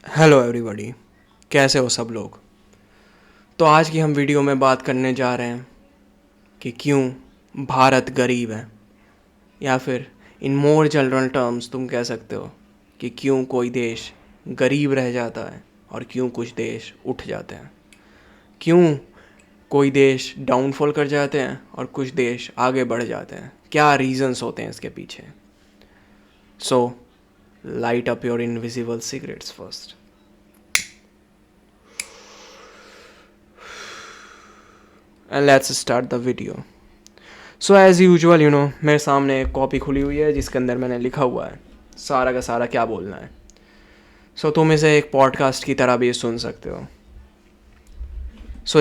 Hello everybody, कैसे हो सब लोग। तो आज की हम वीडियो में बात करने जा रहे हैं कि क्यों भारत गरीब है, या फिर इन मोर जनरल टर्म्स तुम कह सकते हो कि क्यों कोई देश गरीब रह जाता है और क्यों कुछ देश उठ जाते हैं, क्यों कोई देश डाउनफॉल कर जाते हैं और कुछ देश आगे बढ़ जाते हैं, क्या रीजंस होते हैं इसके पीछे। So light up your invisible cigarettes first and let's start the video. So as usual मेरे सामने एक कॉपी खुली हुई है जिसके अंदर मैंने लिखा हुआ है सारा का सारा क्या बोलना है। तुम इसे एक पॉडकास्ट की तरह भी सुन सकते हो।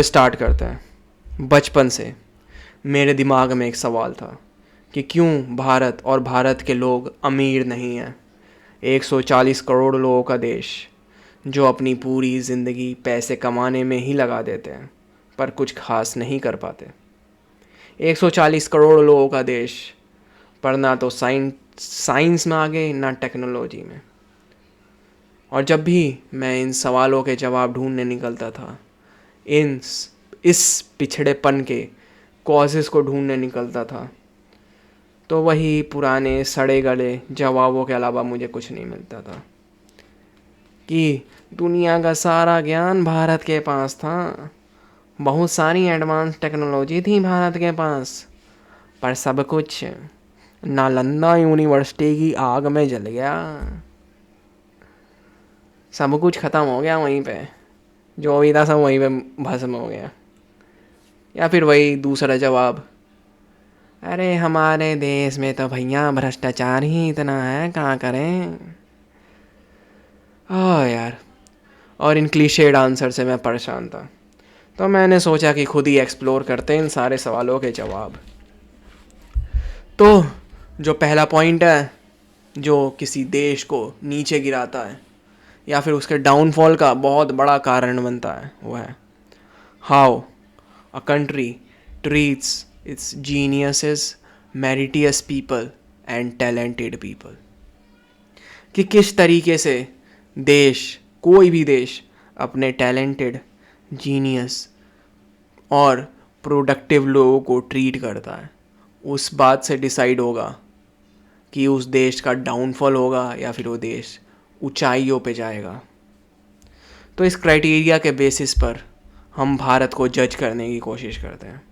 स्टार्ट करते हैं। बचपन से मेरे दिमाग में एक सवाल था कि क्यों भारत और भारत के लोग अमीर नहीं हैं। 140 करोड़ लोगों का देश जो अपनी पूरी ज़िंदगी पैसे कमाने में ही लगा देते हैं पर कुछ खास नहीं कर पाते। 140 करोड़ लोगों का देश, पर ना तो साइंस में आगे ना टेक्नोलॉजी में। और जब भी मैं इन सवालों के जवाब ढूंढने निकलता था, इन इस पिछड़ेपन के कॉजेज़ को ढूंढने निकलता था, तो वही पुराने सड़े गले जवाबों के अलावा मुझे कुछ नहीं मिलता था कि दुनिया का सारा ज्ञान भारत के पास था, बहुत सारी एडवांस टेक्नोलॉजी थी भारत के पास, पर सब कुछ नालंदा यूनिवर्सिटी की आग में जल गया। सब कुछ ख़त्म हो गया वहीं पे, जो भी था सब वहीं पे भस्म हो गया। या फिर वही दूसरा जवाब, अरे हमारे देश में तो भैया भ्रष्टाचार ही इतना है, कहाँ करें। यार, और इन क्लीशेड आंसर से मैं परेशान था, तो मैंने सोचा कि खुद ही एक्सप्लोर करते हैं इन सारे सवालों के जवाब। तो जो पहला पॉइंट है जो किसी देश को नीचे गिराता है या फिर उसके डाउनफॉल का बहुत बड़ा कारण बनता है, वो है how a country treats its geniuses, meritorious people and talented people. कि किस तरीके से देश, कोई भी देश, अपने टैलेंटेड, जीनियस और प्रोडक्टिव लोगों को ट्रीट करता है, उस बात से डिसाइड होगा कि उस देश का डाउनफॉल होगा या फिर वो देश ऊंचाइयों पे जाएगा। तो इस क्राइटेरिया के बेसिस पर हम भारत को जज करने की कोशिश करते हैं।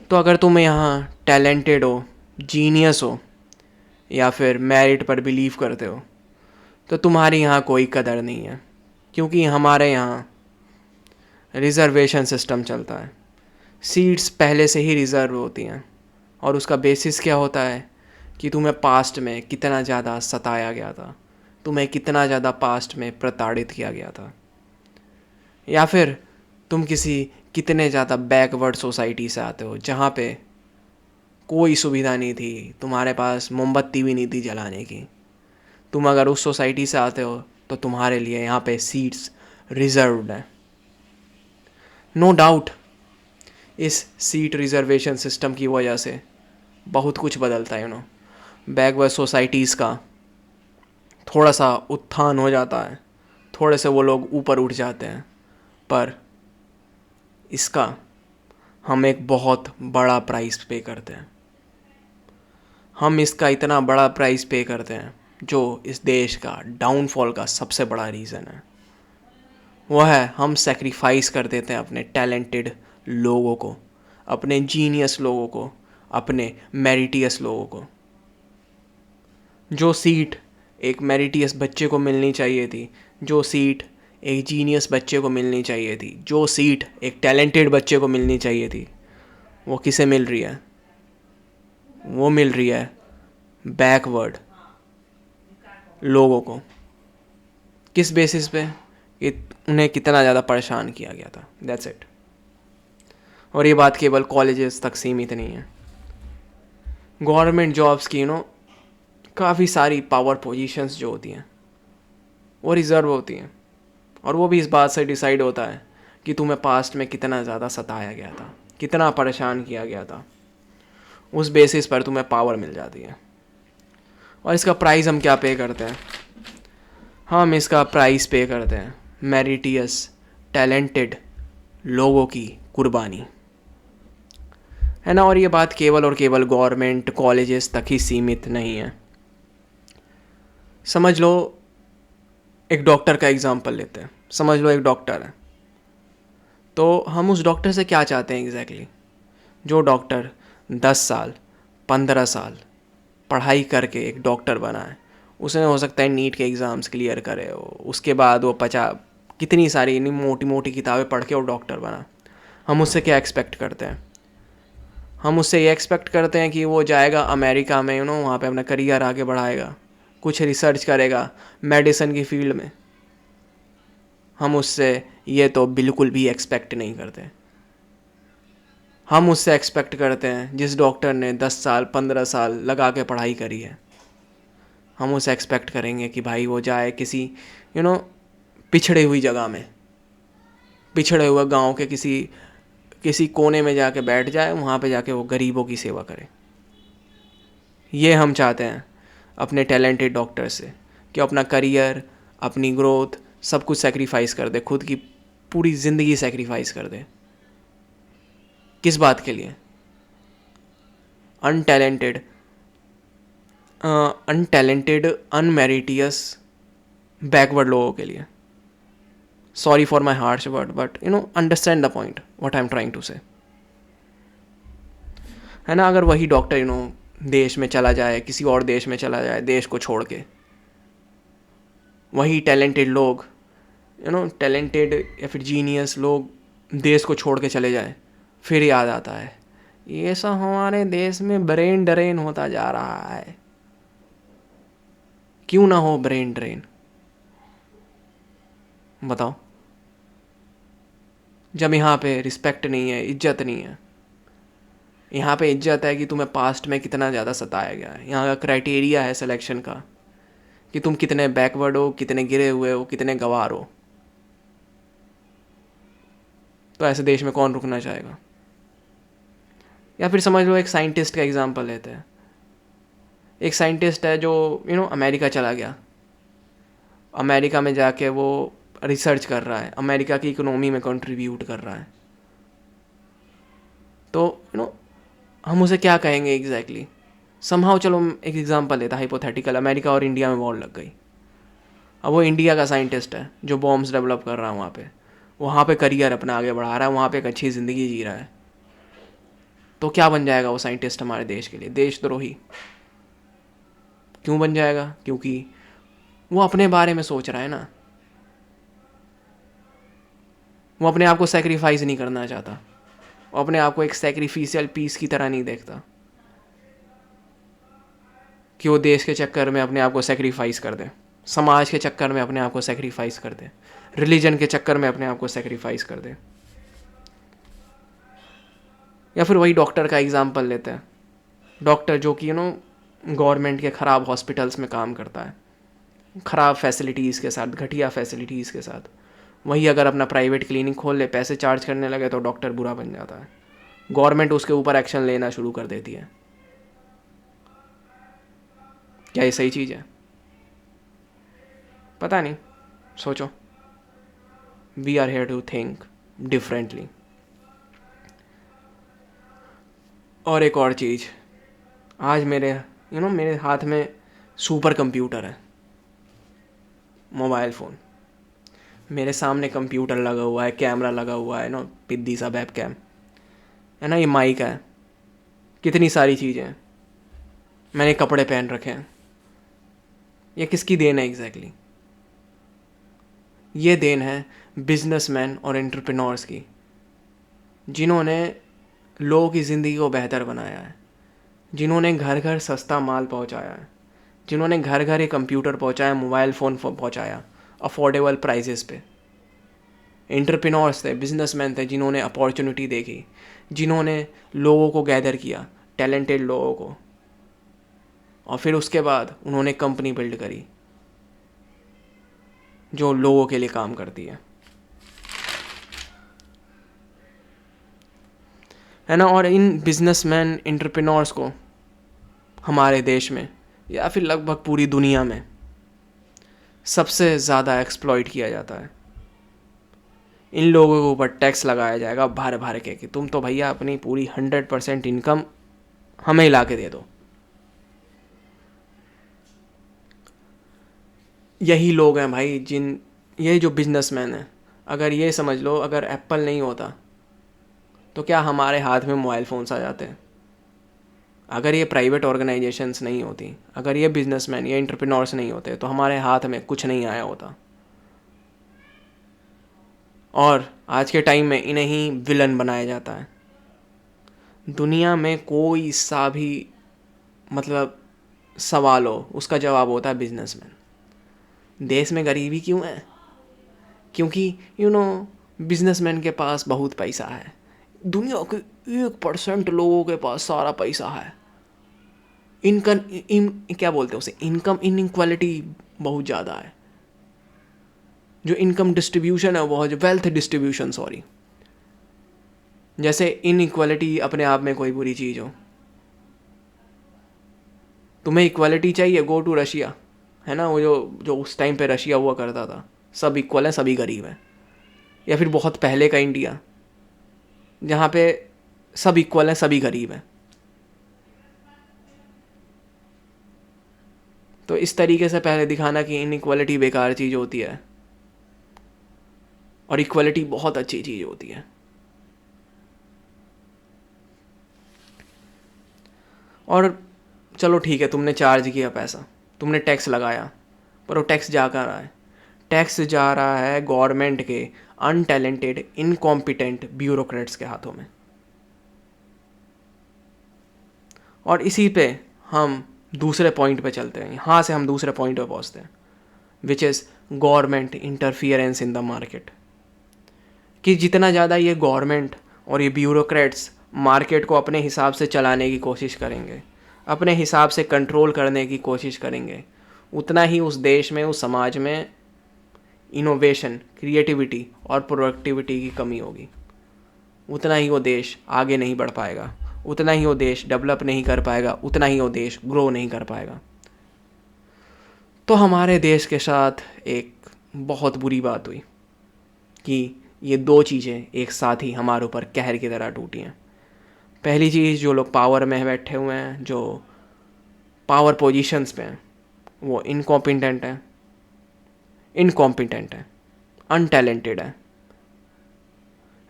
तो अगर तुम यहाँ टैलेंटेड हो, जीनियस हो या फिर मेरिट पर बिलीव करते हो, तो तुम्हारी यहाँ कोई कदर नहीं है, क्योंकि हमारे यहाँ रिज़र्वेशन सिस्टम चलता है। सीट्स पहले से ही रिज़र्व होती हैं और उसका बेसिस क्या होता है कि तुम्हें पास्ट में कितना ज़्यादा सताया गया था, तुम्हें कितना ज़्यादा पास्ट में प्रताड़ित किया गया था, या फिर तुम किसी कितने ज़्यादा बैकवर्ड सोसाइटी से आते हो जहाँ पे कोई सुविधा नहीं थी, तुम्हारे पास मोमबत्ती भी नहीं थी जलाने की। तुम अगर उस सोसाइटी से आते हो तो तुम्हारे लिए यहाँ पे सीट्स रिजर्व्ड हैं। नो डाउट इस सीट रिजर्वेशन सिस्टम की वजह से बहुत कुछ बदलता है। बैकवर्ड सोसाइटीज़ का थोड़ा सा उत्थान हो जाता है, थोड़े से वो लोग ऊपर उठ जाते हैं, पर इसका हम एक बहुत बड़ा प्राइस पे करते हैं। हम इसका इतना बड़ा प्राइस पे करते हैं जो इस देश का डाउनफॉल का सबसे बड़ा रीज़न है। वो है हम सेक्रीफाइस कर देते हैं अपने टैलेंटेड लोगों को, अपने जीनियस लोगों को, अपने मेरिटियस लोगों को। जो सीट एक मेरिटियस बच्चे को मिलनी चाहिए थी, जो सीट एक जीनियस बच्चे को मिलनी चाहिए थी, जो सीट एक टैलेंटेड बच्चे को मिलनी चाहिए थी, वो किसे मिल रही है? वो मिल रही है बैकवर्ड लोगों को। किस बेसिस पे? कि उन्हें कितना ज़्यादा परेशान किया गया था, दैट्स इट। और ये बात केवल कॉलेजेस तक सीमित नहीं है। गवर्नमेंट जॉब्स की काफ़ी सारी पावर पोजीशंस जो होती हैं वो रिज़र्व होती हैं, और वो भी इस बात से डिसाइड होता है कि तुम्हें पास्ट में कितना ज़्यादा सताया गया था, कितना परेशान किया गया था। उस बेसिस पर तुम्हें पावर मिल जाती है। और इसका प्राइस हम क्या पे करते हैं? हम इसका प्राइस पे करते हैं, मेरिटियस टैलेंटेड लोगों की कुर्बानी, है ना। और ये बात केवल और केवल गवर्नमेंट कॉलेजेस तक ही सीमित नहीं है। समझ लो एक डॉक्टर का एग्जांपल लेते हैं। समझ लो एक डॉक्टर है, तो हम उस डॉक्टर से क्या चाहते हैं एग्जैक्टली? जो डॉक्टर 10 साल 15 साल पढ़ाई करके एक डॉक्टर बना है, उसने हो सकता है नीट के एग्ज़ाम्स क्लियर करे हो, उसके बाद वो कितनी सारी इतनी मोटी मोटी किताबें पढ़ के वो डॉक्टर बना। हम उससे क्या एक्सपेक्ट करते हैं? हम उससे ये एक्सपेक्ट करते हैं कि वो जाएगा अमेरिका में, वहाँ पे अपना करियर आगे बढ़ाएगा, कुछ रिसर्च करेगा मेडिसिन की फील्ड में। हम उससे ये तो बिल्कुल भी एक्सपेक्ट नहीं करते। हम उससे एक्सपेक्ट करते हैं जिस डॉक्टर ने 10 साल 15 साल लगा के पढ़ाई करी है, हम उससे एक्सपेक्ट करेंगे कि भाई वो जाए किसी पिछड़े हुई जगह में, पिछड़े हुए गांव के किसी किसी कोने में जाके बैठ जाए, वहाँ पे जाके वो गरीबों की सेवा करे। ये हम चाहते हैं अपने टैलेंटेड डॉक्टर से, कि अपना करियर, अपनी ग्रोथ, सब कुछ सेक्रीफाइस कर दे, खुद की पूरी ज़िंदगी सेक्रीफाइस कर दे। किस बात के लिए? अनटैलेंटेड अनमेरिटियस बैकवर्ड लोगों के लिए। Sorry for my harsh word, but understand the point what I am trying to say, है ना। अगर वही डॉक्टर देश में चला जाए, किसी और देश में चला जाए, देश को छोड़ के, वही टैलेंटेड लोग, टैलेंटेड या फिर जीनियस लोग देश को छोड़ के चले जाएं, फिर याद आता है ये सब हमारे देश में ब्रेन ड्रेन होता जा रहा है। क्यों ना हो ब्रेन ड्रेन? बताओ। जब यहाँ पे रिस्पेक्ट नहीं है, इज्जत नहीं है। यहाँ पे इज्जत है कि तुम्हें पास्ट में कितना ज़्यादा सताया गया है। यहाँ का क्राइटेरिया है सिलेक्शन का कि तुम कितने बैकवर्ड हो, कितने गिरे हुए हो, कितने गंवार हो। तो ऐसे देश में कौन रुकना चाहेगा? या फिर समझ लो एक साइंटिस्ट का एग्जांपल लेते हैं। एक साइंटिस्ट है जो अमेरिका चला गया, अमेरिका में जाके वो रिसर्च कर रहा है, अमेरिका की इकोनॉमी में कंट्रीब्यूट कर रहा है। तो हम उसे क्या कहेंगे एग्जैक्टली? समहाउ चलो एक एग्जांपल लेता, हाइपोथेटिकल, अमेरिका और इंडिया में वॉर लग गई। अब वो इंडिया का साइंटिस्ट है जो बॉम्ब्स डेवलप कर रहा है, वहाँ पे करियर अपना आगे बढ़ा रहा है, वहाँ पे एक अच्छी ज़िंदगी जी रहा है। तो क्या बन जाएगा वो साइंटिस्ट हमारे देश के लिए? देशद्रोही। क्यों बन जाएगा? क्योंकि वो अपने बारे में सोच रहा है ना, वो अपने आप को सेक्रीफाइस नहीं करना चाहता, वो अपने आप को एक सेक्रीफिशियल पीस की तरह नहीं देखता कि वो देश के चक्कर में अपने आप को सेक्रीफाइस कर दे, समाज के चक्कर में अपने आप को सेक्रीफाइस कर दे, रिलीजन के चक्कर में अपने आप को सेक्रीफाइस कर दे। या फिर वही डॉक्टर का एग्जांपल लेते हैं। डॉक्टर जो कि गवर्नमेंट के ख़राब हॉस्पिटल्स में काम करता है, ख़राब फैसिलिटीज़ के साथ, घटिया फैसिलिटीज़ के साथ, वही अगर अपना प्राइवेट क्लिनिक खोल ले, पैसे चार्ज करने लगे, तो डॉक्टर बुरा बन जाता है। गवर्नमेंट उसके ऊपर एक्शन लेना शुरू कर देती है। क्या ये सही चीज़ है? पता नहीं, सोचो। We are here to think differently. और एक और चीज़, आज मेरे हाथ में सुपर कंप्यूटर है, मोबाइल फ़ोन। मेरे सामने कंप्यूटर लगा हुआ है, कैमरा लगा हुआ है, पिद्दी सा वेब कैम है ना, ये माइक है, कितनी सारी चीज़ें हैं, मैंने कपड़े पहन रखे हैं। ये किसकी देन है एग्जैक्टली? ये देन है बिजनेसमैन और एंटरप्रेन्योर्स की, जिन्होंने लोगों की ज़िंदगी को बेहतर बनाया है, जिन्होंने घर घर सस्ता माल पहुंचाया है, जिन्होंने घर घर एक कंप्यूटर पहुंचाया, मोबाइल फ़ोन पहुंचाया अफोर्डेबल प्राइजेस पे। एंटरप्रेन्योर्स थे, बिजनेसमैन थे, जिन्होंने अपॉर्चुनिटी देखी, जिन्होंने लोगों को गैदर किया, टैलेंटेड लोगों को, और फिर उसके बाद उन्होंने कंपनी बिल्ड करी जो लोगों के लिए काम करती है ना। और इन बिजनेसमैन एंटरप्रेन्योर्स को हमारे देश में या फिर लगभग पूरी दुनिया में सबसे ज़्यादा एक्सप्लॉइट किया जाता है। इन लोगों के ऊपर टैक्स लगाया जाएगा भार भार के कि तुम तो भैया अपनी पूरी 100% इनकम हमें ही ला के दे दो। यही लोग हैं भाई ये जो बिजनेसमैन हैं, अगर ये समझ लो अगर एप्पल नहीं होता तो क्या हमारे हाथ में मोबाइल फ़ोन्स आ जाते हैं? अगर ये प्राइवेट ऑर्गेनाइजेशंस नहीं होती, अगर ये बिजनेसमैन ये एंटरप्रेन्योर्स नहीं होते तो हमारे हाथ में कुछ नहीं आया होता। और आज के टाइम में इन्हें ही विलन बनाया जाता है। दुनिया में कोई सा भी मतलब सवाल हो उसका जवाब होता है बिजनेसमैन। देश में गरीबी क्यों है? क्योंकि बिजनेसमैन के पास बहुत पैसा है। दुनिया के 1% लोगों के पास सारा पैसा है। इनकम क्या बोलते हैं उसे, इनकम इनइक्वालिटी बहुत ज़्यादा है। जो इनकम डिस्ट्रीब्यूशन है वो वेल्थ डिस्ट्रीब्यूशन, सॉरी, जैसे इनइक्वालिटी अपने आप में कोई बुरी चीज़ हो। तुम्हें इक्वालिटी चाहिए, गो टू रशिया, है ना, वो जो उस टाइम पे रशिया हुआ करता था, सब इक्वल हैं, सभी गरीब हैं। या फिर बहुत पहले का इंडिया जहाँ पे सब इक्वल हैं, सभी गरीब हैं। तो इस तरीके से पहले दिखाना कि इनइक्वालिटी बेकार चीज़ होती है और इक्वालिटी बहुत अच्छी चीज़ होती है। और चलो ठीक है, तुमने चार्ज किया पैसा, तुमने टैक्स लगाया, पर वो टैक्स जा कहाँ रहा है? टैक्स जा रहा है गवर्नमेंट के अनटैलेंटेड इनकॉम्पिटेंट ब्यूरोक्रेट्स के हाथों में। और इसी पे हम दूसरे पॉइंट पे चलते हैं, यहाँ से हम दूसरे पॉइंट पे पहुँचते हैं, which is government interference in the market. कि जितना ज़्यादा ये गवर्नमेंट और ये ब्यूरोक्रेट्स मार्केट को अपने हिसाब से चलाने की कोशिश करेंगे, अपने हिसाब से कंट्रोल करने की कोशिश करेंगे, उतना ही उस देश में, उस समाज में इनोवेशन, क्रिएटिविटी और प्रोडक्टिविटी की कमी होगी। उतना ही वो देश आगे नहीं बढ़ पाएगा, उतना ही वो देश डेवलप नहीं कर पाएगा, उतना ही वो देश ग्रो नहीं कर पाएगा। तो हमारे देश के साथ एक बहुत बुरी बात हुई कि ये दो चीज़ें एक साथ ही हमारे ऊपर कहर की तरह टूटी हैं। पहली चीज़, जो लोग पावर में बैठे हुए हैं, जो पावर पोजीशंस पे हैं, वो इनकॉम्पिटेंट हैं, अनटैलेंटेड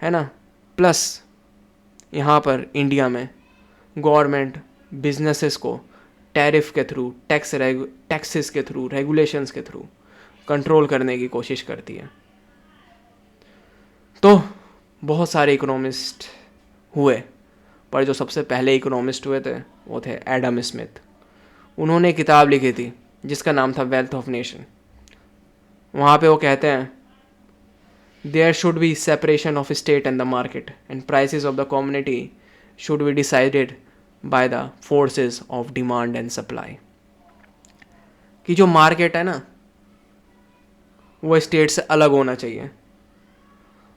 है ना। प्लस यहाँ पर इंडिया में गवर्नमेंट बिजनेसेस को टैरिफ के थ्रू, टैक्सेस के थ्रू, रेगुलेशंस के थ्रू कंट्रोल करने की कोशिश करती है। तो बहुत सारे इकोनॉमिस्ट हुए, पर जो सबसे पहले इकोनॉमिस्ट हुए थे वो थे एडम स्मिथ। उन्होंने किताब लिखी थी जिसका नाम था वेल्थ ऑफ नेशन। वहाँ पे वो कहते हैं, there should be separation of state and the market and prices of the community should be decided by the forces of demand and supply. कि जो मार्केट है ना वो स्टेट से अलग होना चाहिए,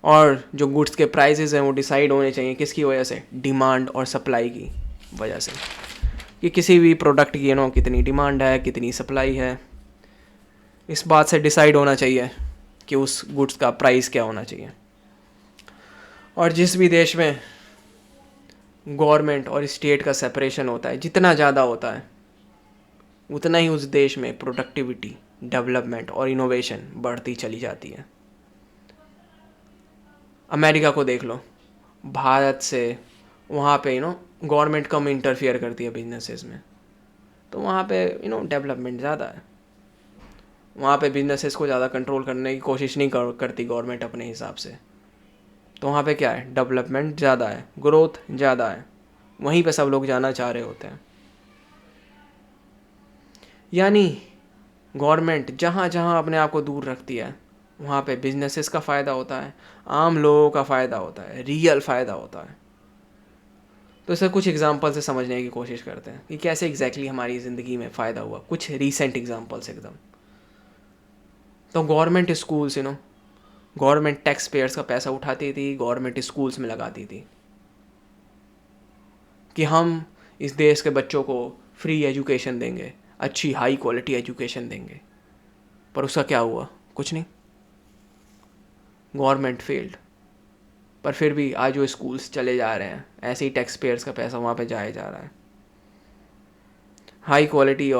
और जो गुड्स के प्राइसेस हैं वो डिसाइड होने चाहिए किसकी वजह से? डिमांड और सप्लाई की वजह से। कि किसी भी प्रोडक्ट की कितनी डिमांड है, कितनी सप्लाई है, इस बात से डिसाइड होना चाहिए कि उस गुड्स का प्राइस क्या होना चाहिए। और जिस भी देश में गवर्नमेंट और स्टेट का सेपरेशन होता है, जितना ज़्यादा होता है, उतना ही उस देश में प्रोडक्टिविटी, डेवलपमेंट और इनोवेशन बढ़ती चली जाती है। अमेरिका को देख लो, भारत से वहाँ पे गवर्नमेंट कम इंटरफियर करती है बिजनेसेस में, तो वहाँ पे डेवलपमेंट ज़्यादा है। वहाँ पे बिजनेसेस को ज़्यादा कंट्रोल करने की कोशिश नहीं करती गवर्नमेंट अपने हिसाब से, तो वहाँ पे क्या है? डेवलपमेंट ज़्यादा है, ग्रोथ ज़्यादा है, वहीं पे सब लोग जाना चाह रहे होते हैं। यानी गवर्नमेंट जहाँ जहाँ अपने आप को दूर रखती है वहाँ पे बिजनेसेस का फ़ायदा होता है, आम लोगों का फ़ायदा होता है, रियल फ़ायदा होता है। तो इसे कुछ एग्जांपल से समझने की कोशिश करते हैं कि कैसे एग्जैक्टली हमारी ज़िंदगी में फ़ायदा हुआ, कुछ रीसेंट एग्जांपल्स एकदम। तो government schools government tax payers का पैसा उठाती थी, गवर्नमेंट स्कूल्स में लगाती थी कि हम इस देश के बच्चों को फ्री एजुकेशन देंगे, अच्छी हाई क्वालिटी एजुकेशन देंगे। पर उसका क्या हुआ? कुछ नहीं, गवर्नमेंट फेल्ड। पर फिर भी आज वो स्कूल्स चले जा रहे हैं, ऐसे ही टैक्स पेयर्स का पैसा वहाँ पे जाया जा रहा है। हाई क्वालिटी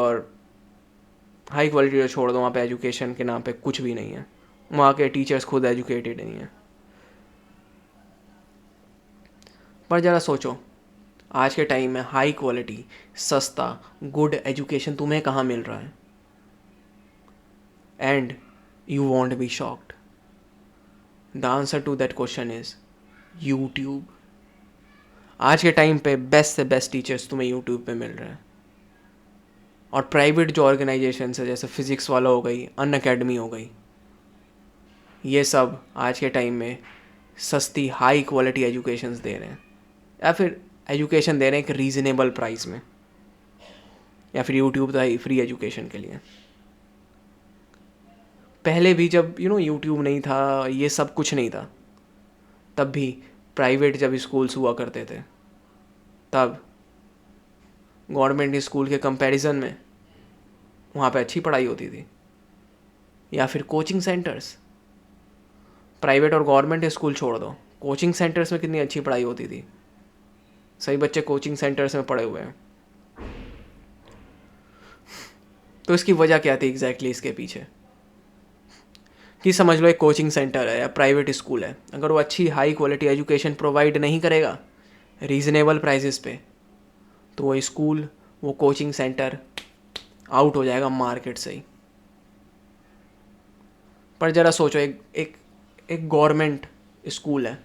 तो छोड़ दो, वहाँ पे एजुकेशन के नाम पे कुछ भी नहीं है। वहाँ के टीचर्स खुद एजुकेटेड नहीं है। पर ज़रा सोचो, आज के टाइम में हाई क्वालिटी, सस्ता, गुड एजुकेशन तुम्हें कहाँ मिल रहा है? And you won't be shocked, the answer to that question is YouTube. आज के टाइम पे बेस्ट से बेस्ट टीचर्स तुम्हें यूट्यूब पे मिल रहे हैं। और प्राइवेट जो ऑर्गेनाइजेशन है, जैसे फिज़िक्स वाला हो गई, अन अकेडमी हो गई, ये सब आज के टाइम में सस्ती हाई क्वालिटी एजुकेशंस दे रहे हैं, या फिर एजुकेशन दे रहे हैं एक रीज़नेबल प्राइस में, या फिर यूट्यूब था ही फ्री एजुकेशन के लिए। पहले भी जब यूट्यूब नहीं था, ये सब कुछ नहीं था, तब भी प्राइवेट जब स्कूल्स हुआ करते थे, तब गवर्नमेंट स्कूल के कंपैरिजन में वहाँ पे अच्छी पढ़ाई होती थी। या फिर कोचिंग सेंटर्स, प्राइवेट और गवर्नमेंट स्कूल छोड़ दो, कोचिंग सेंटर्स में कितनी अच्छी पढ़ाई होती थी। सही बच्चे कोचिंग सेंटर्स में पढ़े हुए हैं। तो इसकी वजह क्या थी एग्जैक्टली इसके पीछे? कि समझ लो एक कोचिंग सेंटर है या प्राइवेट स्कूल है, अगर वो अच्छी हाई क्वालिटी एजुकेशन प्रोवाइड नहीं करेगा रीज़नेबल प्राइसेस पे, तो वो स्कूल, वो कोचिंग सेंटर आउट हो जाएगा मार्केट से ही। पर ज़रा सोचो, एक गवर्नमेंट स्कूल है,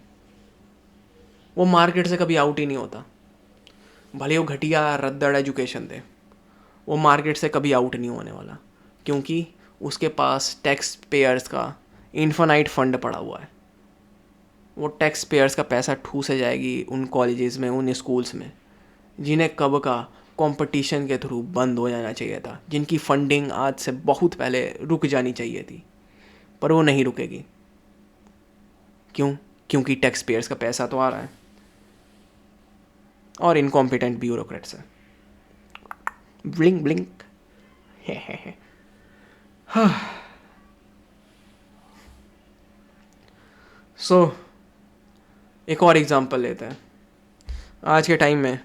वो मार्केट से कभी आउट ही नहीं होता। भले वो घटिया रद्दड़ एजुकेशन दे, वो मार्केट से कभी आउट नहीं होने वाला, क्योंकि उसके पास टैक्स पेयर्स का इन्फिनाइट फंड पड़ा हुआ है। वो टैक्स पेयर्स का पैसा ठूसे जाएगी उन कॉलेजेस में, उन स्कूल्स में जिन्हें कब का कंपटीशन के थ्रू बंद हो जाना चाहिए था, जिनकी फंडिंग आज से बहुत पहले रुक जानी चाहिए थी, पर वो नहीं रुकेगी। क्यों? क्योंकि टैक्स पेयर्स का पैसा तो आ रहा है और इनकॉम्पिटेंट ब्यूरोक्रेट्स है। Blink blink. सो एक और एग्जांपल लेते हैं। आज के टाइम में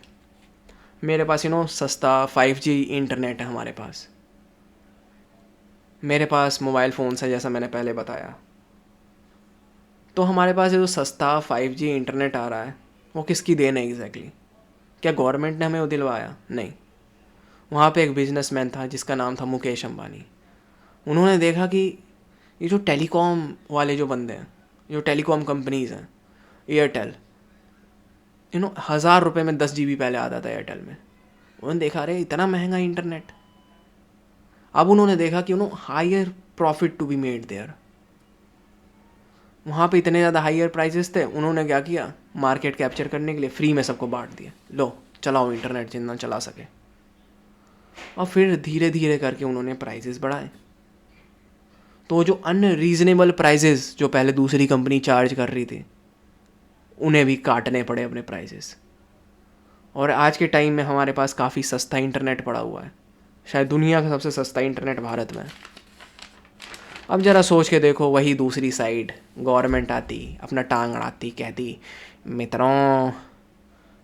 मेरे पास सस्ता 5G इंटरनेट है हमारे पास। मेरे पास मोबाइल फ़ोन्स है, जैसा मैंने पहले बताया। तो हमारे पास ये जो सस्ता 5G इंटरनेट आ रहा है, वो किसकी देन है एग्जैक्टली? क्या गवर्नमेंट ने हमें वो दिलवाया? नहीं। वहाँ पे एक बिजनेसमैन था जिसका नाम था मुकेश अंबानी। उन्होंने देखा कि ये जो टेलीकॉम वाले जो बंदे हैं, जो टेलीकॉम कंपनीज़ हैं, एयरटेल, 1000 रुपये में 10 GB पहले आता था एयरटेल में। उन्होंने देखा अरे इतना महंगा इंटरनेट। अब उन्होंने देखा कि higher profit to be made there. वहाँ पे इतने ज़्यादा हायर प्राइसेस थे, उन्होंने क्या किया, मार्केट कैप्चर करने के लिए फ्री में सबको बांट दिया, लो चलाओ इंटरनेट जितना चला सके। और फिर धीरे धीरे करके उन्होंने प्राइसेस बढ़ाए। तो जो अनरीजनेबल प्राइसेस जो पहले दूसरी कंपनी चार्ज कर रही थी, उन्हें भी काटने पड़े अपने प्राइसेस। और आज के टाइम में हमारे पास काफ़ी सस्ता इंटरनेट पड़ा हुआ है, शायद दुनिया का सबसे सस्ता इंटरनेट भारत में है। अब ज़रा सोच के देखो, वही दूसरी साइड गवर्नमेंट आती, अपना टांग अड़ाती, कहती मित्रों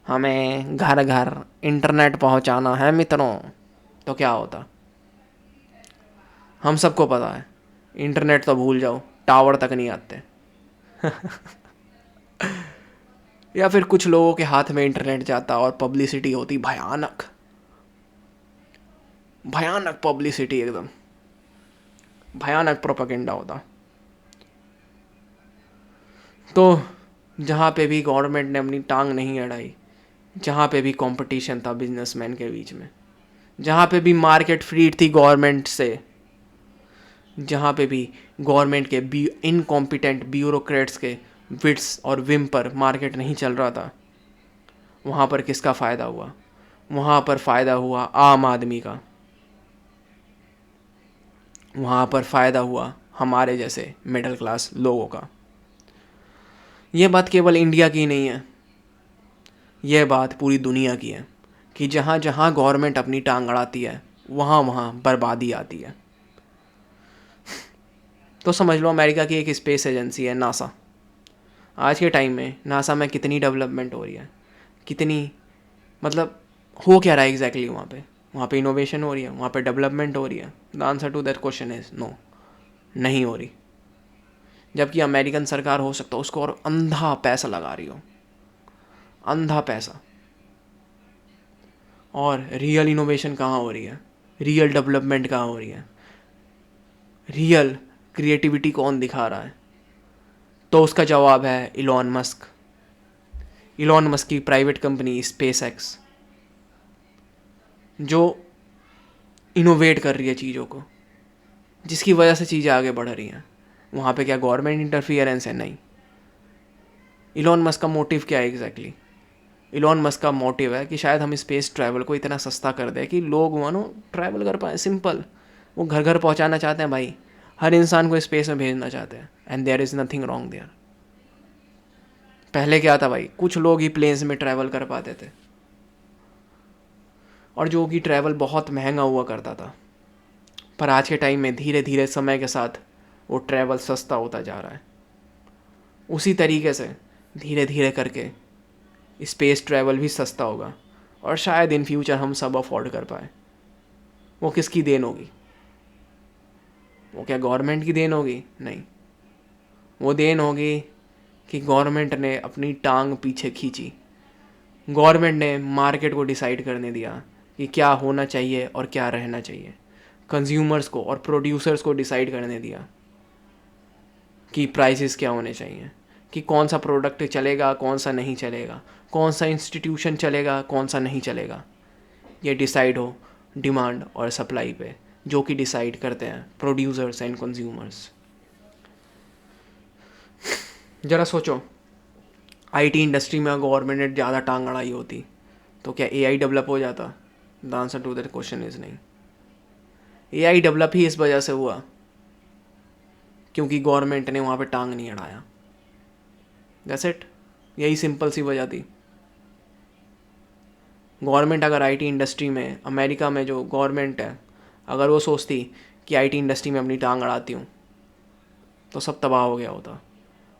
हमें घर घर इंटरनेट पहुंचाना है मित्रों, तो क्या होता? हम सबको पता है, इंटरनेट तो भूल जाओ, टावर तक नहीं आते। या फिर कुछ लोगों के हाथ में इंटरनेट जाता और पब्लिसिटी होती भयानक, भयानक पब्लिसिटी, एकदम भयानक प्रोपेगेंडा होता। तो जहाँ पे भी गवर्नमेंट ने अपनी टांग नहीं अड़ाई, जहाँ पे भी कंपटीशन था बिजनेसमैन के बीच में, जहाँ पे भी मार्केट फ्री थी गवर्नमेंट से, जहाँ पे भी गवर्नमेंट के इनकॉम्पिटेंट ब्यूरोक्रेट्स के विट्स और विम पर मार्केट नहीं चल रहा था, वहाँ पर किसका फ़ायदा हुआ? वहाँ पर फ़ायदा हुआ आम आदमी का। वहाँ पर फ़ायदा हुआ हमारे जैसे मिडिल क्लास लोगों का। ये बात केवल इंडिया की नहीं है, यह बात पूरी दुनिया की है कि जहाँ जहाँ गवर्नमेंट अपनी टांग अड़ाती है, वहाँ वहाँ बर्बादी आती है। तो समझ लो अमेरिका की एक स्पेस एजेंसी है नासा। आज के टाइम में नासा में कितनी डेवलपमेंट हो रही है, कितनी मतलब हो क्या रहा है एग्जैक्टली वहाँ पे इनोवेशन हो रही है, वहाँ पे डेवलपमेंट हो रही है। The answer to that question is no, नहीं हो रही। जबकि अमेरिकन सरकार हो सकता है उसको और अंधा पैसा लगा रही हो, अंधा पैसा। और रियल इनोवेशन कहाँ हो रही है, रियल डेवलपमेंट कहाँ हो रही है, रियल क्रिएटिविटी कौन दिखा रहा है? तो उसका जवाब है इलॉन मस्क। इलॉन मस्क की प्राइवेट कंपनी स्पेस एक्स, जो इनोवेट कर रही है चीज़ों को, जिसकी वजह से चीज़ें आगे बढ़ रही हैं। वहाँ पे क्या गवर्नमेंट इंटरफियरेंस है? नहीं। इलॉन मस्क का मोटिव क्या है एग्जैक्टली? इलॉन मस्क का मोटिव है कि शायद हम स्पेस ट्रैवल को इतना सस्ता कर दें कि लोग मानो ट्रैवल कर पाए। सिंपल, वो घर घर पहुँचाना चाहते हैं भाई, हर इंसान को स्पेस में भेजना चाहते हैं। And there is nothing wrong there. पहले क्या था भाई, कुछ लोग ही प्लेन्स में ट्रैवल कर पाते थे, और जो कि ट्रैवल बहुत महंगा हुआ करता था। पर आज के टाइम में धीरे धीरे समय के साथ वो ट्रैवल सस्ता होता जा रहा है। उसी तरीके से धीरे धीरे करके स्पेस ट्रैवल भी सस्ता होगा, और शायद इन फ्यूचर हम सब अफोर्ड कर पाए। वो किसकी देन होगी? वो क्या गवर्नमेंट की देन होगी? नहीं, वो देन होगी कि गवर्नमेंट ने अपनी टांग पीछे खींची। गवर्नमेंट ने मार्केट को डिसाइड करने दिया कि क्या होना चाहिए और क्या रहना चाहिए। कंज्यूमर्स को और प्रोड्यूसर्स को डिसाइड करने दिया कि प्राइसेस क्या होने चाहिए, कि कौन सा प्रोडक्ट चलेगा, कौन सा नहीं चलेगा, कौन सा इंस्टीट्यूशन चलेगा, कौन सा नहीं चलेगा। ये डिसाइड हो डिमांड और सप्लाई पे, जो कि डिसाइड करते हैं प्रोड्यूसर्स एंड कंज्यूमर्स। ज़रा सोचो, आईटी इंडस्ट्री में गवर्नमेंट ने ज़्यादा टांग अड़ाई होती तो क्या एआई डेवलप हो जाता? The answer to that question is नहीं। एआई डेवलप ही इस वजह से हुआ क्योंकि गवर्नमेंट ने वहाँ पे टांग नहीं अड़ाया। दैट्स इट, यही सिंपल सी वजह थी। गवर्नमेंट अगर आईटी इंडस्ट्री में, अमेरिका में जो गवर्नमेंट है, अगर वो सोचती कि आईटी इंडस्ट्री में अपनी टांग अड़ाती हूँ, तो सब तबाह हो गया होता।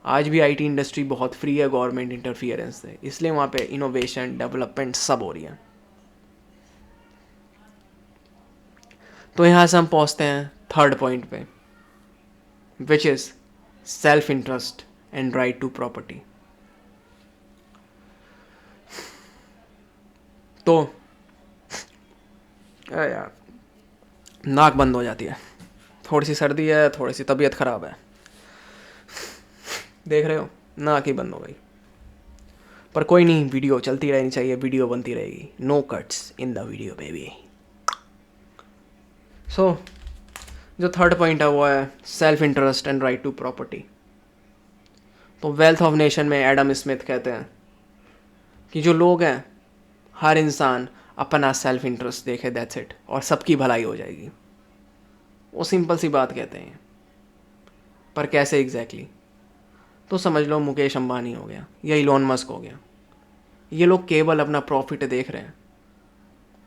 आज भी आईटी इंडस्ट्री बहुत फ्री है गवर्नमेंट इंटरफियरेंस से, इसलिए वहाँ पे इनोवेशन, डेवलपमेंट सब हो रही है। तो यहाँ से हम पहुँचते हैं थर्ड पॉइंट पे, which is self interest and right to property. तो यार नाक बंद हो जाती है, थोड़ी सी सर्दी है, थोड़ी सी तबीयत ख़राब है, देख रहे हो नाक ही बंद हो गई। पर कोई नहीं, वीडियो चलती रहनी चाहिए, वीडियो बनती रहेगी। No cuts in the video baby. So जो थर्ड पॉइंट है वो है self interest and right to property. तो वेल्थ ऑफ नेशन में एडम स्मिथ कहते हैं कि जो लोग हैं, हर इंसान अपना सेल्फ इंटरेस्ट देखे, दैट्स इट, और सबकी भलाई हो जाएगी। वो सिंपल सी बात कहते हैं। पर कैसे एग्जैक्टली? तो समझ लो मुकेश अंबानी हो गया या इलॉन मस्क हो गया, ये लोग केवल अपना प्रॉफिट देख रहे हैं,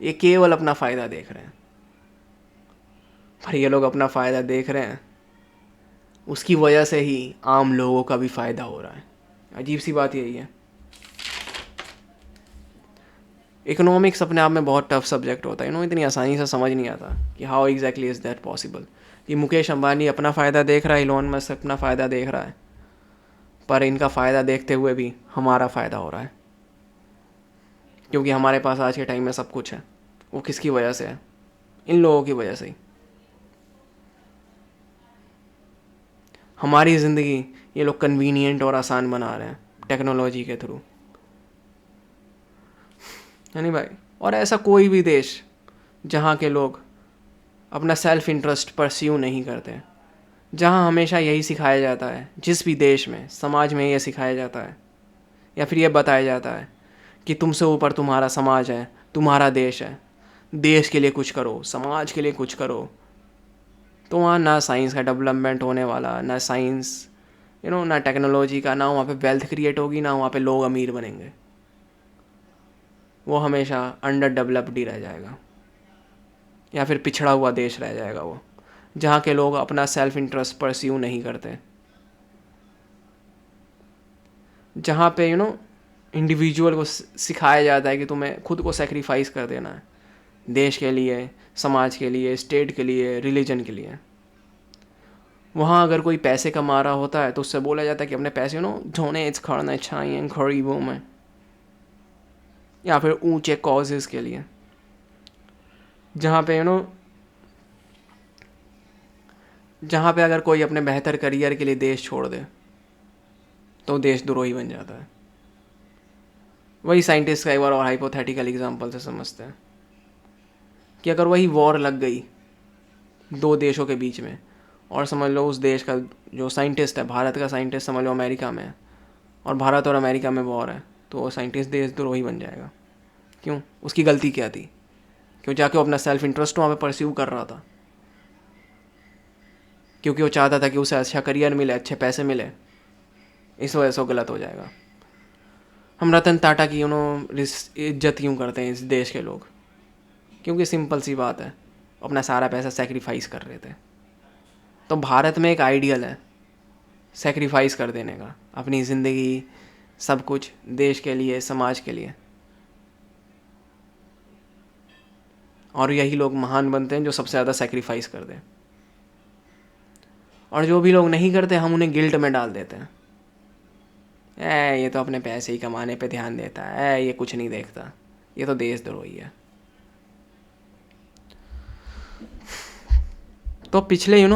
ये केवल अपना फ़ायदा देख रहे हैं। पर ये लोग अपना फ़ायदा देख रहे हैं, उसकी वजह से ही आम लोगों का भी फ़ायदा हो रहा है। अजीब सी बात यही है। इकोनॉमिक्स अपने आप में बहुत टफ सब्जेक्ट होता है, इतनी आसानी से समझ नहीं आता कि how exactly is that possible कि मुकेश अंबानी अपना फ़ायदा देख रहा है, इलॉन मस्क अपना फ़ायदा देख रहा है, पर इनका फ़ायदा देखते हुए भी हमारा फ़ायदा हो रहा है। क्योंकि हमारे पास आज के टाइम में सब कुछ है। वो किसकी वजह से है? इन लोगों की वजह से ही। हमारी ज़िंदगी ये लोग कन्वीनियंट और आसान बना रहे हैं टेक्नोलॉजी के थ्रू, है नहीं भाई? और ऐसा कोई भी देश जहाँ के लोग अपना सेल्फ इंटरेस्ट परस्यू नहीं करते, जहाँ हमेशा यही सिखाया जाता है, जिस भी देश में, समाज में ये सिखाया जाता है या फिर ये बताया जाता है कि तुमसे ऊपर तुम्हारा समाज है, तुम्हारा देश है, देश के लिए कुछ करो, समाज के लिए कुछ करो, तो वहाँ ना साइंस का डेवलपमेंट होने वाला, ना साइंस ना टेक्नोलॉजी का, ना वहाँ पे वेल्थ क्रिएट होगी, ना वहाँ पे लोग अमीर बनेंगे। वो हमेशा अंडर डेवलप्ड ही रह जाएगा, या फिर पिछड़ा हुआ देश रह जाएगा वो, जहाँ के लोग अपना सेल्फ इंटरेस्ट परस्यू नहीं करते, जहाँ पे इंडिविजुअल को सिखाया जाता है कि तुम्हें खुद को सेक्रीफाइस कर देना है देश के लिए, समाज के लिए, स्टेट के लिए, रिलीजन के लिए। वहाँ अगर कोई पैसे कमा रहा होता है तो उससे बोला जाता है कि अपने पैसे डोनेट्स करना चाहिए गरीबों में, या फिर ऊंचे कॉजेज़ के लिए, जहाँ पे जहाँ पे अगर कोई अपने बेहतर करियर के लिए देश छोड़ दे तो देशद्रोही बन जाता है। वही साइंटिस्ट का एक बार और हाइपोथेटिकल एग्जांपल से समझते हैं कि अगर वही वॉर लग गई दो देशों के बीच में, और समझ लो उस देश का जो साइंटिस्ट है, भारत का साइंटिस्ट समझ लो अमेरिका में है, और भारत और अमेरिका में वॉर है, तो वो साइंटिस्ट देशद्रोही बन जाएगा। क्यों? उसकी गलती क्या थी? क्यों जाके वो अपना सेल्फ इंटरेस्ट वहाँ पे परस्यू कर रहा था, क्योंकि वो चाहता था कि उसे अच्छा करियर मिले, अच्छे पैसे मिले, इस वजह से वो गलत हो जाएगा। हम रतन टाटा की इज्जत क्यों करते हैं इस देश के लोग? क्योंकि सिंपल सी बात है, अपना सारा पैसा सेक्रीफाइस कर रहे थे। तो भारत में एक आइडियल है सेक्रीफाइस कर देने का, अपनी ज़िंदगी, सब कुछ देश के लिए, समाज के लिए, और यही लोग महान बनते हैं जो सबसे ज़्यादा सेक्रीफाइस कर दें। और जो भी लोग नहीं करते हम उन्हें गिल्ट में डाल देते हैं, ये तो अपने पैसे ही कमाने पे ध्यान देता है, ये कुछ नहीं देखता, ये तो देशद्रोही है। तो पिछले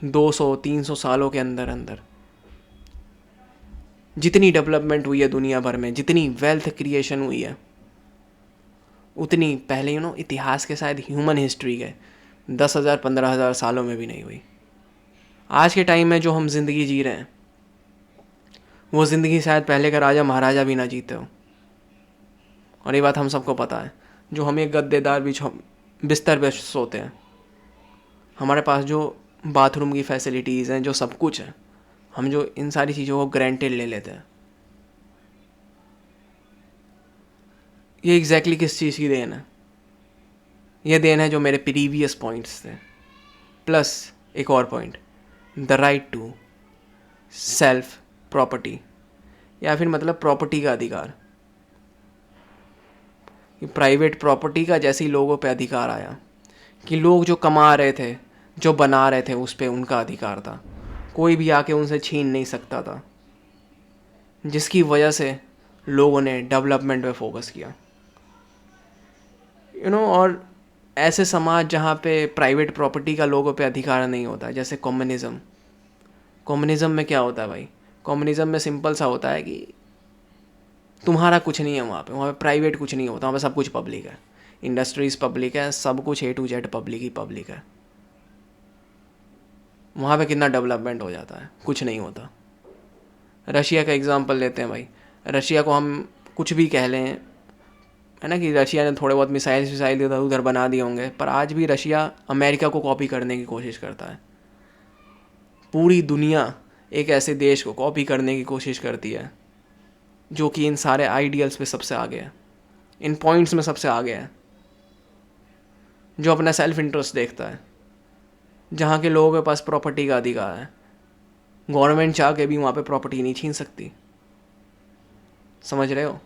200-300 सालों के अंदर अंदर जितनी डेवलपमेंट हुई है दुनिया भर में, जितनी वेल्थ क्रिएशन हुई है, उतनी पहले इतिहास के शायद ह्यूमन हिस्ट्री के 10,000-15,000 सालों में भी नहीं हुई। आज के टाइम में जो हम ज़िंदगी जी रहे हैं वो ज़िंदगी शायद पहले का राजा महाराजा भी ना जीते हो, और ये बात हम सबको पता है। जो हम एक गद्देदार बिस्तर पे सोते हैं, हमारे पास जो बाथरूम की फैसिलिटीज़ हैं, जो सब कुछ है, हम जो इन सारी चीज़ों को ग्रांटेड ले लेते हैं, ये एग्जैक्टली किस चीज़ की देन है? ये देन है जो मेरे प्रीवियस पॉइंट्स थे, प्लस एक और point, the right to self property, या फिर मतलब प्रॉपर्टी का अधिकार। प्राइवेट प्रॉपर्टी का जैसे ही लोगों पे अधिकार आया कि लोग जो कमा रहे थे, जो बना रहे थे, उस पे उनका अधिकार था, कोई भी आके उनसे छीन नहीं सकता था, जिसकी वजह से लोगों ने डेवलपमेंट पे फोकस किया। और ऐसे समाज जहाँ पे प्राइवेट प्रॉपर्टी का लोगों पे अधिकार नहीं होता, जैसे कम्युनिज़्म। कम्युनिज़्म में क्या होता है भाई? कम्युनिज़्म में सिंपल सा होता है कि तुम्हारा कुछ नहीं है वहाँ पे प्राइवेट कुछ नहीं होता, वहाँ पे सब कुछ पब्लिक है, इंडस्ट्रीज़ पब्लिक है, सब कुछ A to Z public he public है। वहाँ पे कितना डेवलपमेंट हो जाता है? कुछ नहीं होता। रशिया का एग्जांपल लेते हैं भाई। रशिया को हम कुछ भी कह लें, है ना, कि रशिया ने थोड़े बहुत मिसाइल इधर उधर बना दिए होंगे, पर आज भी रशिया अमेरिका को कॉपी करने की कोशिश करता है। पूरी दुनिया एक ऐसे देश को कॉपी करने की कोशिश करती है जो कि इन सारे आइडियल्स पे सबसे आगे है, इन पॉइंट्स में सबसे आगे है, जो अपना सेल्फ इंटरेस्ट देखता है, जहाँ के लोगों के पास प्रॉपर्टी का अधिकार है। गवर्नमेंट चाह के भी वहाँ पे प्रॉपर्टी नहीं छीन सकती, समझ रहे हो?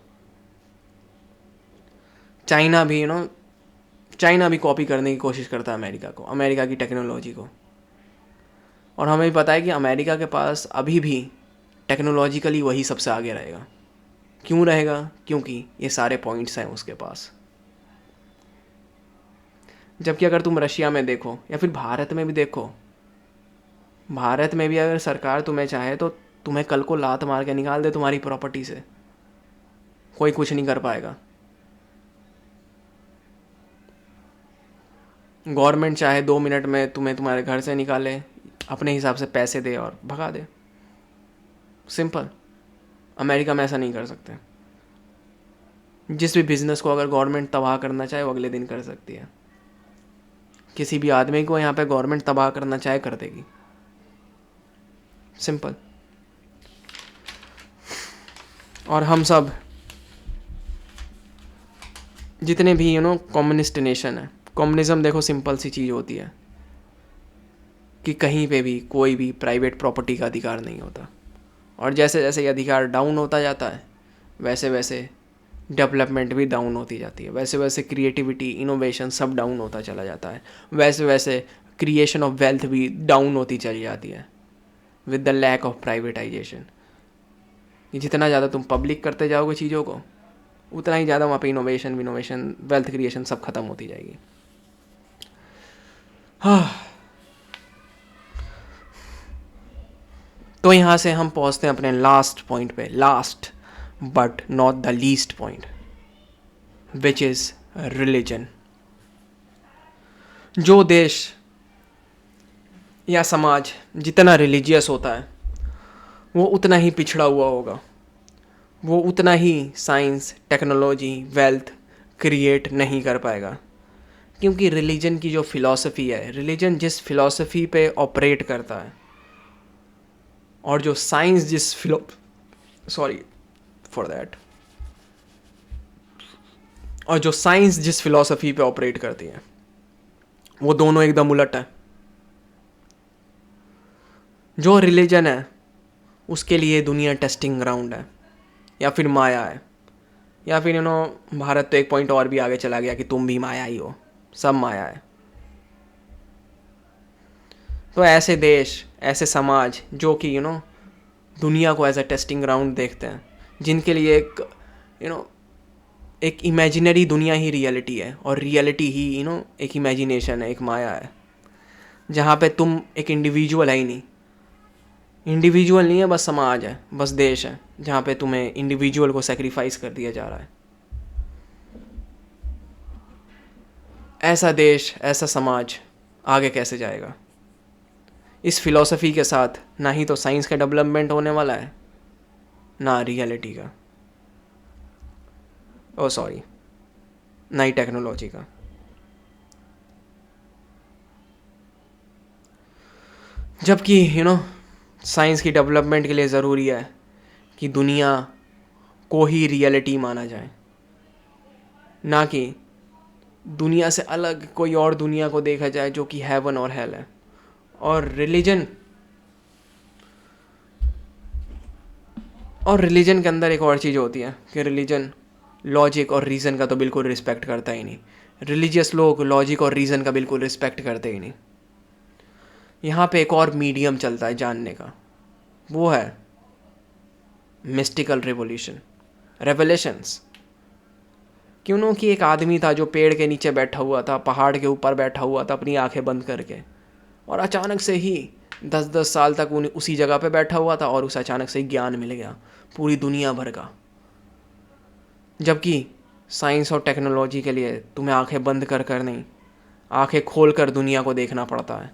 चाइना भी कॉपी करने की कोशिश करता है अमेरिका को, अमेरिका की टेक्नोलॉजी को। और हमें भी पता है कि अमेरिका के पास अभी भी टेक्नोलॉजिकली वही सबसे आगे रहेगा। क्यों रहेगा? क्योंकि ये सारे पॉइंट्स हैं उसके पास। जबकि अगर तुम रशिया में देखो या फिर भारत में भी देखो, भारत में भी अगर सरकार तुम्हें चाहे तो तुम्हें कल को लात मार के निकाल दे तुम्हारी प्रॉपर्टी से, कोई कुछ नहीं कर पाएगा। गवर्नमेंट चाहे 2 मिनट में तुम्हें तुम्हारे घर से निकाले, अपने हिसाब से पैसे दे और भगा दे, सिंपल। अमेरिका में ऐसा नहीं कर सकते। जिस भी बिज़नेस को अगर गवर्नमेंट तबाह करना चाहे वो अगले दिन कर सकती है। किसी भी आदमी को यहाँ पे गवर्नमेंट तबाह करना चाहे कर देगी, सिंपल। और हम सब जितने भी कम्युनिस्ट नेशन है, कम्युनिज़्म देखो सिंपल सी चीज़ होती है कि कहीं पे भी कोई भी प्राइवेट प्रॉपर्टी का अधिकार नहीं होता। और जैसे जैसे ये अधिकार डाउन होता जाता है वैसे वैसे डेवलपमेंट भी डाउन होती जाती है, वैसे वैसे क्रिएटिविटी इनोवेशन सब डाउन होता चला जाता है, वैसे वैसे क्रिएशन ऑफ वेल्थ भी डाउन होती चली जाती है with the lack of privatisation. जितना ज़्यादा तुम पब्लिक करते जाओगे चीज़ों को उतना ही ज़्यादा वहाँ पे इनोवेशन वेल्थ क्रिएशन सब खत्म होती जाएगी। हाँ, तो यहाँ से हम पहुँचते हैं अपने लास्ट पॉइंट पे, last but not the least point, which is religion. जो देश या समाज जितना रिलीजियस होता है वो उतना ही पिछड़ा हुआ होगा, वो उतना ही साइंस टेक्नोलॉजी वेल्थ क्रिएट नहीं कर पाएगा। क्योंकि रिलीजन की जो फिलॉसफी है, रिलीजन जिस फिलॉसफी पे ऑपरेट करता है और जो साइंस जिस सॉरी फॉर दैट, और जो साइंस जिस फिलॉसफी पे ऑपरेट करती है वो दोनों एकदम उलट है। जो रिलीजन है उसके लिए दुनिया टेस्टिंग ग्राउंड है या फिर माया है, या फिर भारत तो एक पॉइंट और भी आगे चला गया कि तुम भी माया ही हो, सब माया है। तो ऐसे देश ऐसे समाज जो कि दुनिया को एज अ टेस्टिंग ग्राउंड देखते हैं, जिनके लिए एक इमेजिनरी दुनिया ही रियलिटी है और रियलिटी ही एक इमेजिनेशन है, एक माया है, जहाँ पे तुम एक इंडिविजुअल है ही नहीं, इंडिविजुअल नहीं है, बस समाज है, बस देश है जहाँ पे तुम्हें इंडिविजुअल को सेक्रीफाइस कर दिया जा रहा है। ऐसा देश ऐसा समाज आगे कैसे जाएगा? इस फिलॉसफी के साथ ना ही तो साइंस का डेवलपमेंट होने वाला है ना रियलिटी का, ना ही टेक्नोलॉजी का। जबकि साइंस की डेवलपमेंट के लिए ज़रूरी है कि दुनिया को ही रियलिटी माना जाए, ना कि दुनिया से अलग कोई और दुनिया को देखा जाए जो कि हेवन और हेल है। और रिलीजन के अंदर एक और चीज़ होती है कि रिलीजन लॉजिक और रीज़न का तो बिल्कुल रिस्पेक्ट करता ही नहीं। रिलीजियस लोग लॉजिक और रीज़न का बिल्कुल रिस्पेक्ट करते ही नहीं। यहाँ पे एक और मीडियम चलता है जानने का, वो है मिस्टिकल रेवलेशंस। क्यों कि एक आदमी था जो पेड़ के नीचे बैठा हुआ था, पहाड़ के ऊपर बैठा हुआ था अपनी आंखें बंद करके, और अचानक से ही 10-10 साल तक उसी जगह पे बैठा हुआ था और उसे अचानक से ही ज्ञान मिल गया पूरी दुनिया भर का। जबकि साइंस और टेक्नोलॉजी के लिए तुम्हें आंखें बंद कर नहीं, आंखें खोल कर दुनिया को देखना पड़ता है।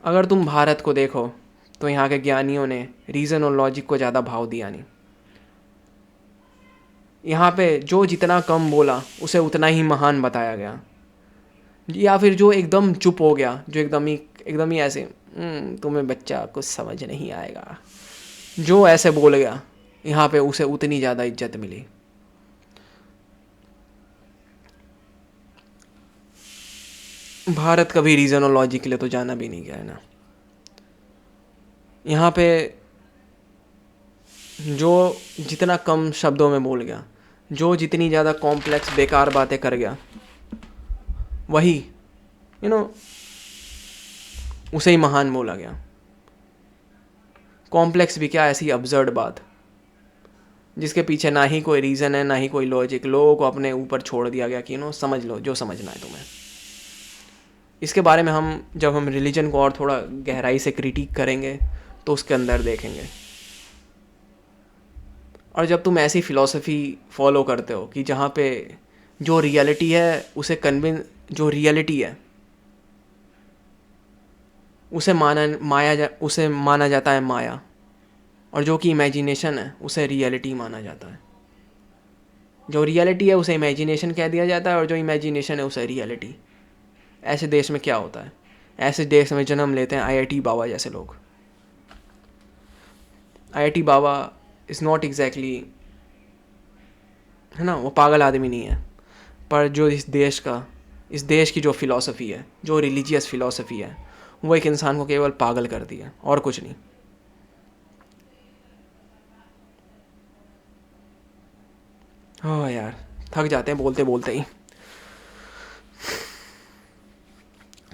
अगर तुम भारत को देखो तो यहाँ के ज्ञानियों ने रीज़न और लॉजिक को ज़्यादा भाव दिया नहीं। यहाँ पे जो जितना कम बोला उसे उतना ही महान बताया गया, या फिर जो एकदम चुप हो गया, जो एकदम ही ऐसे तुम्हें बच्चा कुछ समझ नहीं आएगा, जो ऐसे बोल गया, यहाँ पे उसे उतनी ज़्यादा इज्जत मिली। भारत कभी रीज़न और लॉजिक के लिए तो जाना भी नहीं गया है ना। यहाँ पे जो जितना कम शब्दों में बोल गया, जो जितनी ज़्यादा कॉम्प्लेक्स बेकार बातें कर गया, वही उसे ही महान बोला गया। कॉम्प्लेक्स भी क्या, ऐसी अब्सर्ड बात जिसके पीछे ना ही कोई रीज़न है ना ही कोई लॉजिक, लोगों को अपने ऊपर छोड़ दिया गया कि समझ लो जो समझना है तुम्हें। इसके बारे में जब हम रिलीजन को और थोड़ा गहराई से क्रिटिक करेंगे तो उसके अंदर देखेंगे। और जब तुम ऐसी फ़िलॉसफी फॉलो करते हो कि जहाँ पे जो रियलिटी है जो रियलिटी है उसे माना जाता है माया, और जो कि इमेजिनेशन है उसे रियलिटी माना जाता है। जो रियलिटी है उसे इमेजिनेशन कह दिया जाता है और जो इमेजिनेशन है उसे रियलिटी। ऐसे देश में क्या होता है, ऐसे देश में जन्म लेते हैं आईआईटी बाबा जैसे लोग। IIT Baba is not exactly, है ना, वो पागल आदमी नहीं है, पर जो इस देश की जो फ़िलॉसफी है, जो रिलीजियस फ़िलॉसफी है, वो एक इंसान को केवल पागल कर दिया और कुछ नहीं। हाँ यार, थक जाते हैं बोलते बोलते ही।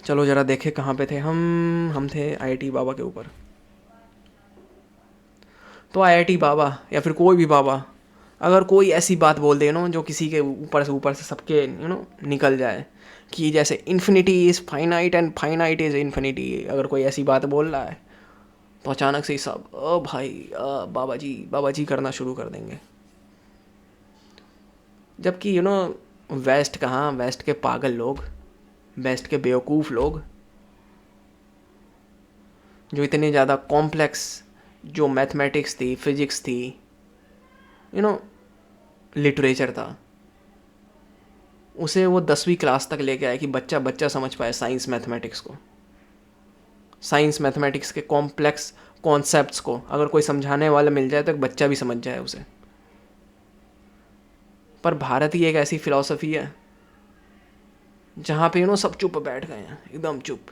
चलो ज़रा देखे कहाँ पे थे हम थे आईआईटी बाबा के ऊपर। तो आईआईटी बाबा या फिर कोई भी बाबा अगर कोई ऐसी बात बोल दे जो किसी के ऊपर से सबके निकल जाए, कि जैसे infinity is finite and finite is infinity, अगर कोई ऐसी बात बोल रहा है तो अचानक से ही सब भाई बाबा जी करना शुरू कर देंगे। जबकि वेस्ट कहाँ, वेस्ट के पागल लोग, वेस्ट के बेवकूफ़ लोग जो इतने ज़्यादा कॉम्प्लेक्स जो मैथमेटिक्स थी, फिजिक्स थी, लिटरेचर था, उसे वो 10वीं क्लास तक लेके आए कि बच्चा बच्चा समझ पाए साइंस मैथमेटिक्स को। साइंस मैथमेटिक्स के कॉम्प्लेक्स कॉन्सेप्ट्स को अगर कोई समझाने वाला मिल जाए तो एक बच्चा भी समझ जाए उसे। पर भारत ही एक ऐसी फ़िलॉसफ़ी है जहाँ पे सब चुप बैठ गए हैं, एकदम चुप।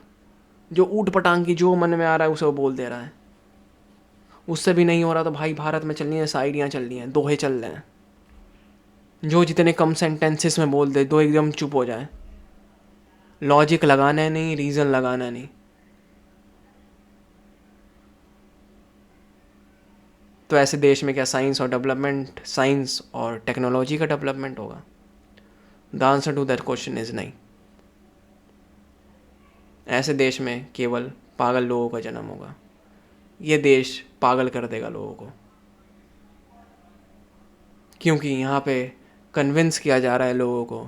जो ऊट पटांग की जो मन में आ रहा है उसे वो बोल दे रहा है। उससे भी नहीं हो रहा तो भाई भारत में चल रही हैं शायरियाँ, चल रही हैं दोहे चल रहे हैं, जो जितने कम सेंटेंसेस में बोल दे दो एकदम चुप हो जाए। लॉजिक लगाना है नहीं, रीज़न लगाना नहीं। तो ऐसे देश में क्या साइंस और टेक्नोलॉजी का डेवलपमेंट होगा? The answer to that question is नहीं। ऐसे देश में केवल पागल लोगों का जन्म होगा। ये देश पागल कर देगा लोगों को, क्योंकि यहाँ पे कन्विंस किया जा रहा है लोगों को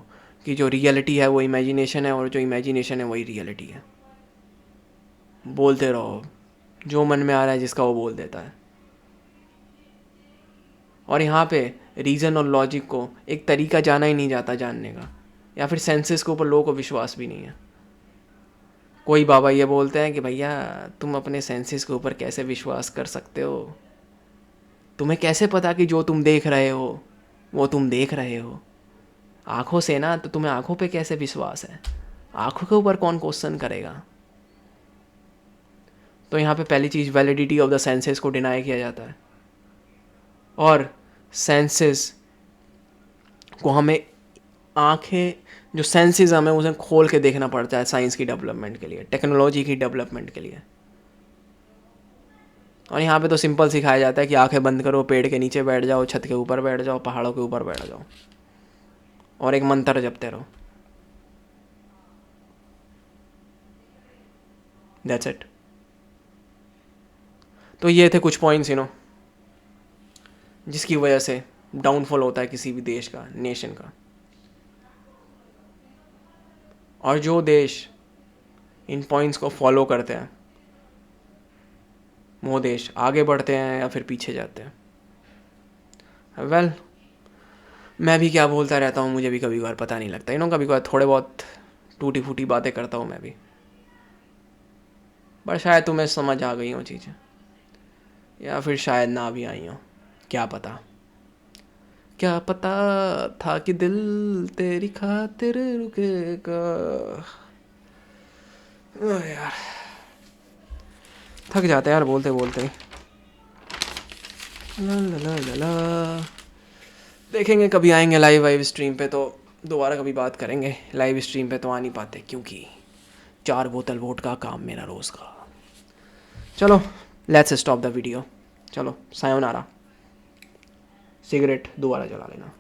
कि जो रियलिटी है वो इमेजिनेशन है और जो इमेजिनेशन है वही रियलिटी है। बोलते रहो, जो मन में आ रहा है जिसका वो बोल देता है। और यहाँ पे रीज़न और लॉजिक को एक तरीका जाना ही नहीं जाता जानने का, या फिर सेंसेस के ऊपर लोगों को विश्वास भी नहीं है। कोई बाबा ये बोलते हैं कि भैया तुम अपने सेंसेस के ऊपर कैसे विश्वास कर सकते हो? तुम्हें कैसे पता कि जो तुम देख रहे हो वो तुम देख रहे हो? आँखों से ना, तो तुम्हें आँखों पे कैसे विश्वास है? आँखों के ऊपर कौन क्वेश्चन करेगा? तो यहाँ पे पहली चीज़ वैलिडिटी ऑफ द सेंसेस को डिनाई किया जाता है, और सेंसेस को हमें आँखें, जो सेंसेस हमें उसे खोल के देखना पड़ता है साइंस की डेवलपमेंट के लिए, टेक्नोलॉजी की डेवलपमेंट के लिए। और यहाँ पे तो सिंपल सिखाया जाता है कि आंखें बंद करो, पेड़ के नीचे बैठ जाओ, छत के ऊपर बैठ जाओ, पहाड़ों के ऊपर बैठ जाओ और एक मंत्र जपते रहो। That's it. तो ये थे कुछ पॉइंट्स जिसकी वजह से डाउनफॉल होता है किसी भी देश का, नेशन का। और जो देश इन पॉइंट्स को फॉलो करते हैं वो देश आगे बढ़ते हैं या फिर पीछे जाते हैं। वेल, मैं भी क्या बोलता रहता हूँ, मुझे भी कभी कभार पता नहीं लगता। कभी कभार थोड़े बहुत टूटी फूटी बातें करता हूँ मैं भी, पर शायद तुम्हें समझ आ गई हो चीज़ें, या फिर शायद ना भी आई हो, क्या पता। क्या पता था कि दिल तेरी खातिर रुकेगा। यार थक जाते हैं यार बोलते बोलते ही। ला ला ला ला ला। देखेंगे कभी आएंगे लाइव स्ट्रीम पे तो दोबारा कभी बात करेंगे। लाइव स्ट्रीम पे तो आ नहीं पाते क्योंकि 4 बोतल वोट का काम मेरा रोज़ का। चलो लेट्स स्टॉप द वीडियो। चलो सायोनारा। सिगरेट दोबारा जला लेना।